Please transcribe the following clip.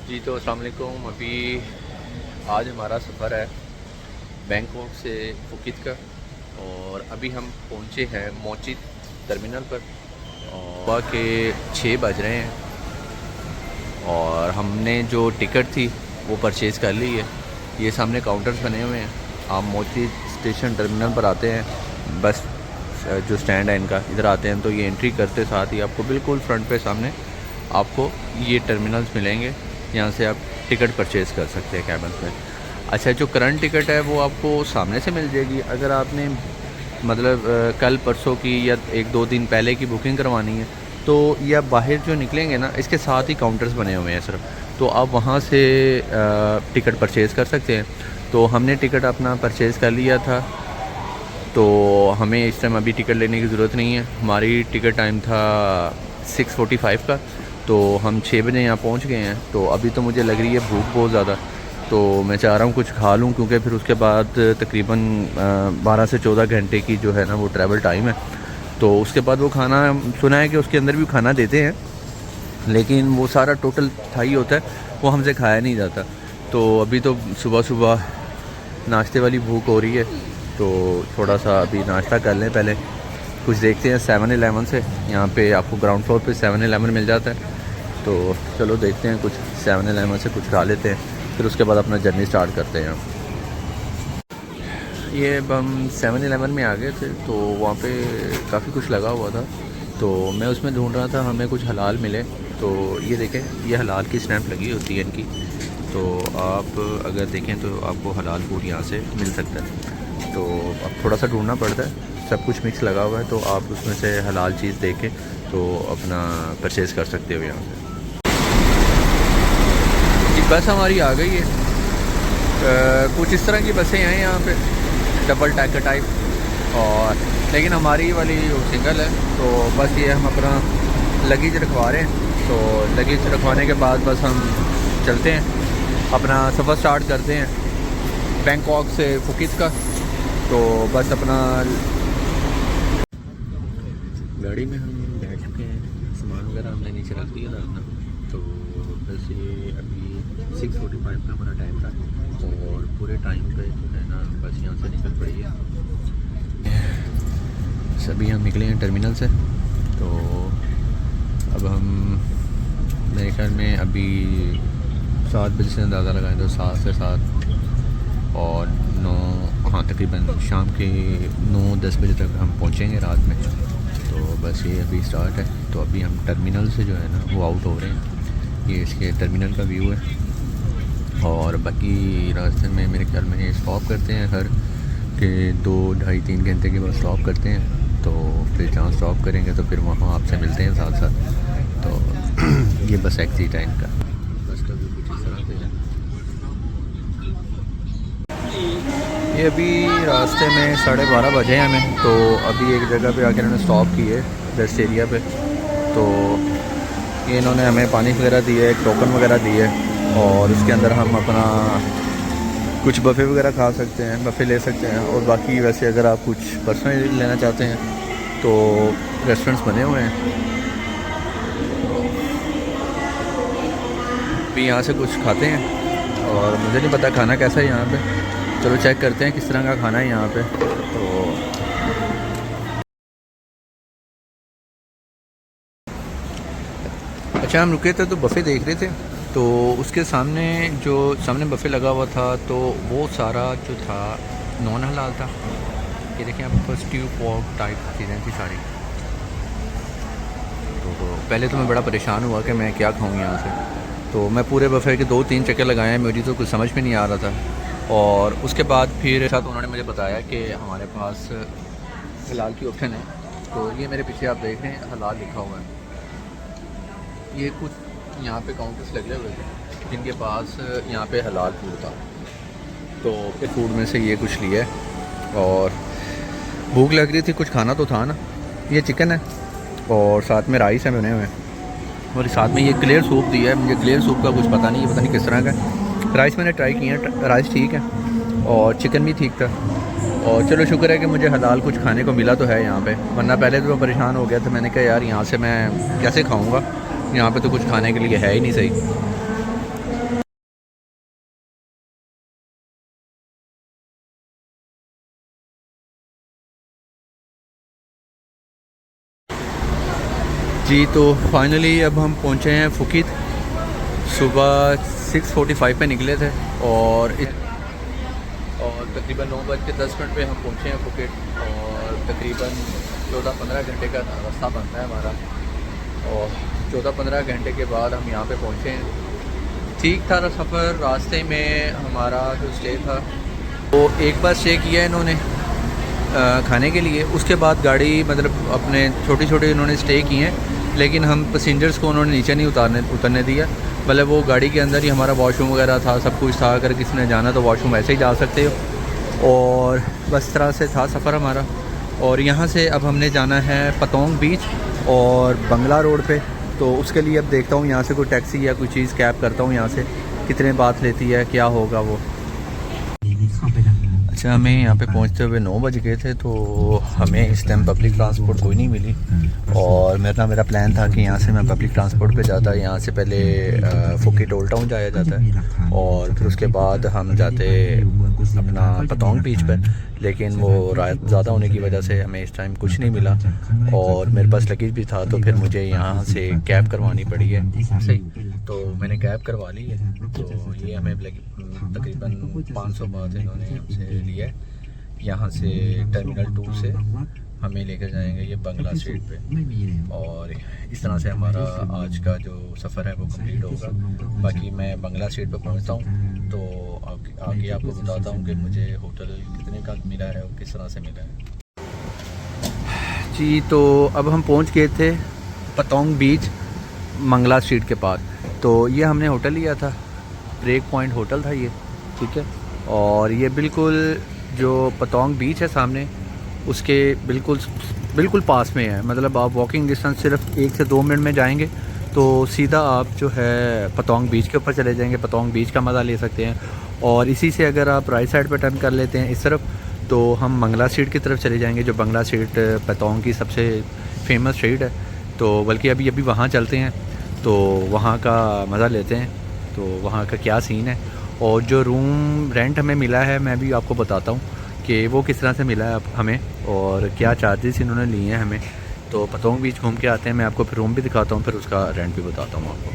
जी तो अस्सलाम वालेकुम। अभी आज हमारा सफ़र है बैंकॉक से फुकित का, और अभी हम पहुँचे हैं मोची टर्मिनल पर और सुबह के 6 बज रहे हैं। और हमने जो टिकट थी वो परचेज़ कर ली है। ये सामने काउंटर्स बने हुए हैं। आप मोची स्टेशन टर्मिनल पर आते हैं, बस जो स्टैंड है इनका, इधर आते हैं तो ये एंट्री करते साथ ही आपको बिल्कुल फ्रंट पे सामने आपको ये टर्मिनल्स मिलेंगे। यहाँ से आप टिकट परचेज़ कर सकते हैं कैबन में। अच्छा, जो करंट टिकट है वो आपको सामने से मिल जाएगी। अगर आपने मतलब कल परसों की या 1-2 दिन पहले की बुकिंग करवानी है तो ये आप बाहर जो निकलेंगे ना, इसके साथ ही काउंटर्स बने हुए हैं सिर्फ, तो आप वहाँ से टिकट परचेज़ कर सकते हैं। तो हमने टिकट अपना परचेज़ कर लिया था, तो हमें इस टाइम अभी टिकट लेने की ज़रूरत नहीं है। हमारी टिकट टाइम था 6:45 का, तो हम 6 बजे यहाँ पहुँच गए हैं। तो अभी तो मुझे लग रही है भूख बहुत ज़्यादा, तो मैं चाह रहा हूँ कुछ खा लूँ, क्योंकि फिर उसके बाद तकरीबन 12 से 14 घंटे की जो है ना वो ट्रैवल टाइम है। तो उसके बाद वो खाना, सुना है कि उसके अंदर भी खाना देते हैं, लेकिन वो सारा टोटल थाई होता है, वो हमसे खाया नहीं जाता। तो अभी तो सुबह सुबह नाश्ते वाली भूख हो रही है, तो थोड़ा सा अभी नाश्ता कर लें पहले। कुछ देखते हैं 7-Eleven से, यहाँ पे आपको ग्राउंड फ्लोर पे 7-Eleven मिल जाता है, तो चलो देखते हैं कुछ 7-Eleven से कुछ खा लेते हैं, फिर उसके बाद अपना जर्नी स्टार्ट करते हैं। ये अब हम 7-Eleven में आ गए थे, तो वहाँ पे काफ़ी कुछ लगा हुआ था, तो मैं उसमें ढूंढ रहा था हमें कुछ हलाल मिले। तो ये देखें, ये हलाल की स्टैंप लगी होती है इनकी, तो आप अगर देखें तो आपको हलाल फूड यहाँ से मिल सकता है। तो अब थोड़ा सा ढूंढना पड़ता है, सब कुछ मिक्स लगा हुआ है, तो आप उसमें से हलाल चीज़ देख के तो अपना परचेज़ कर सकते हो यहाँ से। जी बस हमारी आ गई है। कुछ इस तरह की बसें हैं यहाँ पे, डबल टैकर टाइप, और लेकिन हमारी वाली सिंगल है। तो बस ये हम अपना लगेज रखवा रहे हैं, तो लगेज रखवाने के बाद बस हम चलते हैं, अपना सफ़र स्टार्ट करते हैं बैंकॉक से फुकित का। तो बस अपना गाड़ी में हम बैठ चुके हैं, सामान वगैरह हमने नीचे रख दिया था अपना। तो बस ये अभी 6:45 का हमारा टाइम था, और पूरे टाइम पे जो है ना बस यहाँ से निकल पड़ी है। सभी हम निकले हैं टर्मिनल से, तो अब हम मेरे ख्याल में अभी 7 बजे से अंदाज़ा लगाएं तो 7 से 7 और 9, हाँ तकरीबन शाम के 9-10 बजे तक हम पहुँचेंगे रात में। तो बस ये अभी स्टार्ट है, तो अभी हम टर्मिनल से जो है ना वो आउट हो रहे हैं। ये इसके टर्मिनल का व्यू है, और बाकी रास्ते में मेरे ख्याल में ये स्टॉप करते हैं हर के 2-2.5-3 घंटे के बाद स्टॉप करते हैं। तो फिर जहाँ स्टॉप करेंगे तो फिर वहाँ आपसे मिलते हैं साथ साथ। तो ये बस एग्जिट है इनका। बस का व्यू कुछ इस तरह से है। ये अभी रास्ते में 12:30 बजे हैं हमें, तो अभी एक जगह पे आकर इन्होंने स्टॉप की है रेस्ट एरिया पे। तो ये इन्होंने हमें पानी वगैरह दिया है, एक टोकन वगैरह दी है, और उसके अंदर हम अपना कुछ बफ़े वगैरह खा सकते हैं, बफ़े ले सकते हैं। और बाकी वैसे अगर आप कुछ पर्सनली लेना चाहते हैं तो रेस्टोरेंट्स बने हुए हैं। अभी यहाँ से कुछ खाते हैं, और मुझे नहीं पता खाना कैसा है यहाँ पे, चलो चेक करते हैं किस तरह का खाना है यहाँ पे। तो अच्छा, हम रुके थे तो बफ़े देख रहे थे, तो उसके सामने जो सामने बफ़े लगा हुआ था, तो वो सारा जो था नॉन हलाल था। ये देखें आप, स्ट्यू पॉर्क टाइप चीज़ें थी सारी। तो पहले तो मैं बड़ा परेशान हुआ कि मैं क्या खाऊं यहाँ से। तो मैं पूरे बफ़े के 2-3 चक्कर लगाए हैं, मेरी तो कुछ समझ में नहीं आ रहा था। और उसके बाद फिर साथ उन्होंने मुझे बताया कि हमारे पास हलाल की ऑप्शन है। तो ये मेरे पीछे आप देख रहे हैं हलाल लिखा हुआ है। ये कुछ यहाँ पे काउंटर्स लगे हुए थे जिनके पास यहाँ पे हलाल फूड था, तो फिर फूड में से ये कुछ लिया है। और भूख लग रही थी, कुछ खाना तो था ना। ये चिकन है, और साथ में राइस है बने हुए, और साथ में ये क्लियर सूप दिया है। मुझे क्लियर सूप का कुछ पता नहीं किस तरह का है। राइस मैंने ट्राई किया, राइस ठीक है, और चिकन भी ठीक था। और चलो शुक्र है कि मुझे हलाल कुछ खाने को मिला तो है यहाँ पे, वरना पहले तो मैं परेशान हो गया था। मैंने कहा यार यहाँ से मैं कैसे खाऊँगा, यहाँ पे तो कुछ खाने के लिए है ही नहीं सही। जी तो फाइनली अब हम पहुँचे हैं फुकीत। सुबह 6:45 पे निकले थे और तकरीबन 9:10 पे हम पहुँचे हैं फुकीत और तकरीबन 14-15 घंटे का रास्ता बनता है हमारा और 14-15 घंटे के बाद हम यहाँ पे पहुँचे हैं। ठीक था सफ़र। रास्ते में हमारा जो स्टे था वो एक बार स्टे किया इन्होंने खाने के लिए, उसके बाद गाड़ी मतलब अपने छोटे छोटे इन्होंने स्टे किए हैं, लेकिन हम पैसेंजर्स को उन्होंने नीचे नहीं उतरने दिया। मतलब वो गाड़ी के अंदर ही हमारा वॉशरूम वगैरह था, सब कुछ था। अगर किसी ने जाना तो वॉशरूम ऐसे ही जा सकते हो। और बस तरह से था सफ़र हमारा। और यहाँ से अब हमने जाना है पतोंग बीच और बंगला रोड पे। तो उसके लिए अब देखता हूँ यहाँ से कोई टैक्सी या कोई चीज़ कैब करता हूँ यहाँ से, कितने बात लेती है, क्या होगा वो। अच्छा, हमें यहाँ पे पहुँचते हुए 9 बज गए थे, तो हमें इस टाइम पब्लिक ट्रांसपोर्ट कोई नहीं मिली। और मेरा प्लान था कि यहाँ से मैं पब्लिक ट्रांसपोर्ट पे जाता। यहाँ से पहले फुकीट ओल्ड टाउन जाया जाता है और फिर उसके बाद हम जाते अपना पतोंग बीच पर, लेकिन वो रात ज़्यादा होने की वजह से हमें इस टाइम कुछ नहीं मिला। और मेरे पास लगेज भी था, तो फिर मुझे यहाँ से कैब करवानी पड़ी है। सही, तो मैंने कैब करवा ली है। तो ये हमें तकरीबन 500 बात इन्होंने हमसे लिया है। यहाँ से टर्मिनल 2 से हमें लेकर जाएंगे ये बंगला स्ट्रीट पे। और इस तरह से हमारा आज का जो सफ़र है वो कंप्लीट होगा। बाकी मैं बंगला स्ट्रीट पे पहुँचता हूँ तो आगे आपको बताता हूँ कि मुझे होटल कितने का मिला है और किस तरह से मिला है। जी तो अब हम पहुँच गए थे पतोंग बीच मंगला स्ट्रीट के पास। तो ये हमने होटल लिया था, ब्रेक पॉइंट होटल था ये, ठीक है। और ये बिल्कुल जो पतोंग बीच है सामने, उसके बिल्कुल पास में है। मतलब आप वॉकिंग डिस्टेंस सिर्फ 1 से 2 मिनट में जाएंगे तो सीधा आप जो है पतोंग बीच के ऊपर चले जाएंगे, पतोंग बीच का मज़ा ले सकते हैं। और इसी से अगर आप राइट साइड पर टर्न कर लेते हैं इस तरफ, तो हम मंगला स्ट्रीट की तरफ चले जाएंगे, जो बंगला स्ट्रीट पतोंग की सबसे फेमस स्ट्रीट है। तो बल्कि अभी वहाँ चलते हैं तो वहाँ का मज़ा लेते हैं, तो वहाँ का क्या सीन है। और जो रूम रेंट हमें मिला है मैं भी आपको बताता हूँ कि वो किस तरह से मिला है हमें और क्या चार्जेस इन्होंने लिए हैं हमें। तो पतोंग बीच घूम के आते हैं, मैं आपको फिर रूम भी दिखाता हूँ, फिर उसका रेंट भी बताता हूँ आपको।